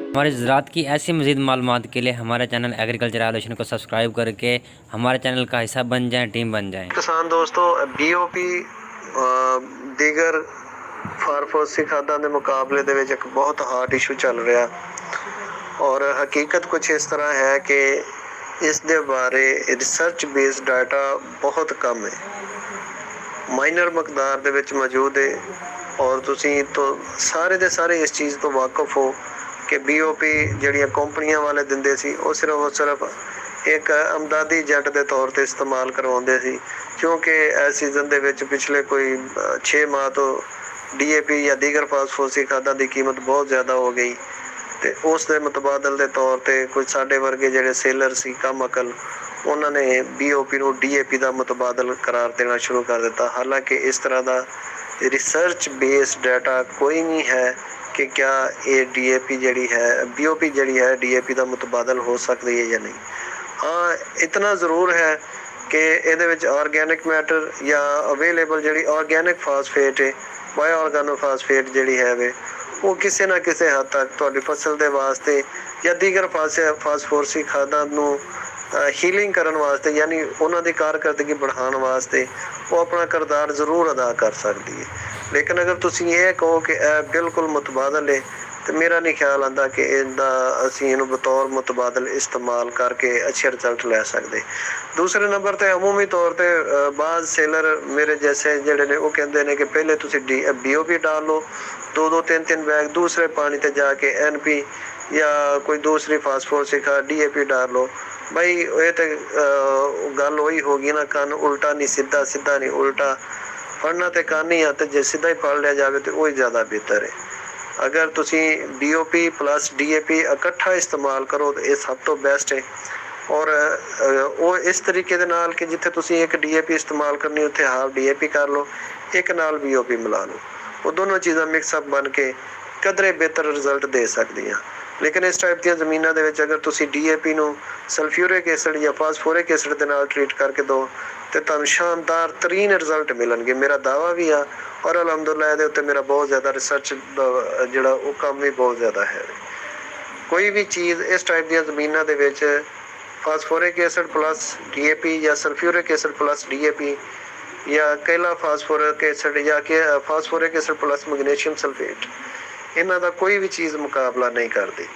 हमारे ज़राअत की ऐसी मज़ीद मालूमात के लिए हमारे चैनल एग्रीकल्चर एवोल्यूशन को सब्सक्राइब करके हमारे चैनल का हिस्सा बन जाएं, टीम बन जाएं। किसान दोस्तों, BOP दीगर फार्मोसी खादां ਦੇ ਮੁਕਾਬਲੇ ਦੇ ਵਿੱਚ ਇੱਕ ਬਹੁਤ ਹਾਰਡ ਇਸ਼ੂ ਚੱਲ ਰਿਹਾ ਔਰ ਹਕੀਕਤ ਕੁਝ ਇਸ ਤਰ੍ਹਾਂ ਹੈ ਕਿ ਇਸ ਦੇ ਬਾਰੇ ਰਿਸਰਚ ਬੇਸਡ ਡਾਟਾ ਬਹੁਤ ਕਮ ਹੈ, ਮਾਈਨਰ ਮਕਦਾਰ ਦੇ ਵਿੱਚ ਮੌਜੂਦ ਹੈ ਔਰ ਤੁਸੀਂ ਤੋਂ ਸਾਰੇ ਦੇ ਸਾਰੇ ਇਸ ਚੀਜ਼ ਤੋਂ ਵਾਕਿਫ ਹੋ ਕਿ BOP ਜਿਹੜੀਆਂ ਕੰਪਨੀਆਂ ਵਾਲੇ ਦਿੰਦੇ ਸੀ ਉਹ ਸਿਰਫ ਇੱਕ ਅਮਦਾਦੀ ਜੱਟ ਦੇ ਤੌਰ ਤੇ ਇਸਤੇਮਾਲ ਕਰਵਾਉਂਦੇ ਸੀ, ਕਿਉਂਕਿ ਇਸ ਸੀਜ਼ਨ ਦੇ ਵਿੱਚ ਪਿਛਲੇ ਕੋਈ 6 ਮਾਹ ਤੋਂ DAP ਜਾਂ ਦੀਗਰ ਫਾਸਫੋਰਸੀ ਖਾਦਾਂ ਦੀ ਕੀਮਤ ਬਹੁਤ ਜ਼ਿਆਦਾ ਹੋ ਗਈ ਤੇ ਉਸ ਦੇ ਮੁਤਬਾਦਲ ਦੇ ਤੌਰ ਤੇ ਕੁਝ ਸਾਡੇ ਵਰਗੇ ਜਿਹੜੇ ਸੇਲਰ ਸੀ ਕਮ ਅਕਲ, ਉਹਨਾਂ ਨੇ BOP ਨੂੰ DAP ਦਾ ਮੁਤਬਾਦਲ ਕਰਾਰ ਦੇਣਾ ਸ਼ੁਰੂ ਕਰ ਦਿੱਤਾ। ਹਾਲਾਂਕਿ ਇਸ ਤਰ੍ਹਾਂ ਦਾ ਰਿਸਰਚ ਬੇਸਡ ਡਾਟਾ ਕੋਈ ਨਹੀਂ ਹੈ कि क्या ये DAP ਜਿਹੜੀ है BOP ਜਿਹੜੀ है DAP ਦਾ ਮੁਤਬਾਦਲ ਹੋ ਸਕਦੀ ਹੈ ਜਾਂ ਨਹੀਂ। ਹਾਂ, ਇਤਨਾ ਜ਼ਰੂਰ ਹੈ ਕਿ ਇਹਦੇ ਵਿੱਚ ਆਰਗੈਨਿਕ ਮੈਟਰ ਜਾਂ ਅਵੇਲੇਬਲ ਜਿਹੜੀ ਆਰਗੈਨਿਕ ਫਾਸਫੇਟ ਹੈ, ਬਾਇਓ ਆਰਗੈਨੋ ਫਾਸਫੇਟ ਜਿਹੜੀ ਹੈ ਵੇ ਉਹ ਕਿਸੇ ਨਾ ਕਿਸੇ ਹੱਦ ਤੱਕ ਤੁਹਾਡੀ ਫਸਲ ਦੇ ਵਾਸਤੇ ਜਾਂ ਦੀਗਰ ਫਾਸਫੋਰਸੀ ਖਾਦਾਂ ਨੂੰ ਹੀਲਿੰਗ ਕਰਨ ਵਾਸਤੇ, ਯਾਨੀ ਉਹਨਾਂ ਦੀ ਕਾਰਕਰਦਗੀ बढ़ाਉਣ ਵਾਸਤੇ ਉਹ ਆਪਣਾ ਕਿਰਦਾਰ ਜ਼ਰੂਰ ਅਦਾ ਕਰ ਸਕਦੀ ਹੈ। ਲੇਕਿਨ ਅਗਰ ਤੁਸੀਂ ਇਹ ਕਹੋ ਕਿ ਇਹ ਬਿਲਕੁਲ ਮੁਤਬਾਦਲ ਹੈ ਤੇ ਮੇਰਾ ਨਹੀਂ ਖਿਆਲ ਆਉਂਦਾ ਕਿ ਇਹਦਾ ਅਸੀਂ ਇਹਨੂੰ ਬਤੌਰ ਮੁਤਬਾਦਲ ਇਸਤੇਮਾਲ ਕਰਕੇ ਅੱਛੇ ਰਿਜ਼ਲਟ ਲੈ ਸਕਦੇ। ਦੂਸਰੇ ਨੰਬਰ ਤੇ ਅਮੂਮੀ ਤੌਰ ਤੇ ਬਾਜ਼ ਸੇਲਰ ਮੇਰੇ ਜੈਸੇ ਜਿਹੜੇ ਨੇ ਉਹ ਕਹਿੰਦੇ ਨੇ ਕਿ ਪਹਿਲੇ ਤੁਸੀਂ BOP डाल लो 2-2 3-3 बैग, दूसरे पानी ते जाके NP या कोई दूसरी फास्फोरसी खाद DAP डाल लो। भाई ये तो गल वही होगी ना, कान उल्टा नहीं सीधा, सीधा नहीं उल्टा, फड़ना तो कान ही आता, जे सीधा ही फड़ लिया जाए तो वही ज़्यादा बेहतर है। अगर तुसी BOP प्लस DAP इकट्ठा इस्तेमाल करो तो ये सब तो बेस्ट है। और वो इस तरीके दे नाल कि जिथे तुसी एक DAP इस्तेमाल करनी उत्थे हाफ DAP कर लो, एक नाल BOP मिला लो, वो दोनों चीज़ां मिक्सअप बन के कदरे बेहतर रिजल्ट दे सकदियां। लेकिन इस टाइप ਦੀਆਂ ਜ਼ਮੀਨਾਂ ਦੇ ਵਿੱਚ ਅਗਰ ਤੁਸੀਂ DAP ਨੂੰ ਸਲਫਿਊਰਿਕ ਐਸਿਡ ਜਾਂ ਫਾਸਫੋਰਿਕ ਐਸਿਡ ਦੇ ਨਾਲ ਟ੍ਰੀਟ ਕਰਕੇ ਦੋ ਤੇ ਤੁਹਾਨੂੰ ਸ਼ਾਨਦਾਰ ਤਰੀਨ ਰਿਜ਼ਲਟ ਮਿਲਣਗੇ। ਮੇਰਾ ਦਾਵਾ ਵੀ ਆ ਔਰ ਅਲਹਮਦੁਲਿਲਾ ਇਹਦੇ ਉੱਤੇ ਮੇਰਾ ਬਹੁਤ ਜ਼ਿਆਦਾ ਰਿਸਰਚ ਜਿਹੜਾ ਉਹ ਕੰਮ ਵੀ ਬਹੁਤ ਜ਼ਿਆਦਾ ਹੈ। ਕੋਈ ਵੀ ਚੀਜ਼ ਇਸ ਟਾਈਪ ਦੀਆਂ ਜ਼ਮੀਨਾਂ ਦੇ ਵਿੱਚ ਫਾਸਫੋਰਿਕ ਐਸਿਡ ਪਲੱਸ DAP ਜਾਂ ਸਲਫਿਊਰਿਕ ਐਸਿਡ ਪਲੱਸ DAP ਜਾਂ ਕੈਲਾ ਫਾਸਫੋਰਿਕ ਐਸਿਡ ਜਾਂ ਕਿ ਫਾਸਫੋਰਿਕ ਐਸਿਡ ਪਲੱਸ ਮੈਗਨੀਸ਼ੀਅਮ ਸਲਫੇਟ, ਇਹਨਾਂ ਦਾ ਕੋਈ ਵੀ ਚੀਜ਼ ਮੁਕਾਬਲਾ ਨਹੀਂ ਕਰਦੀ।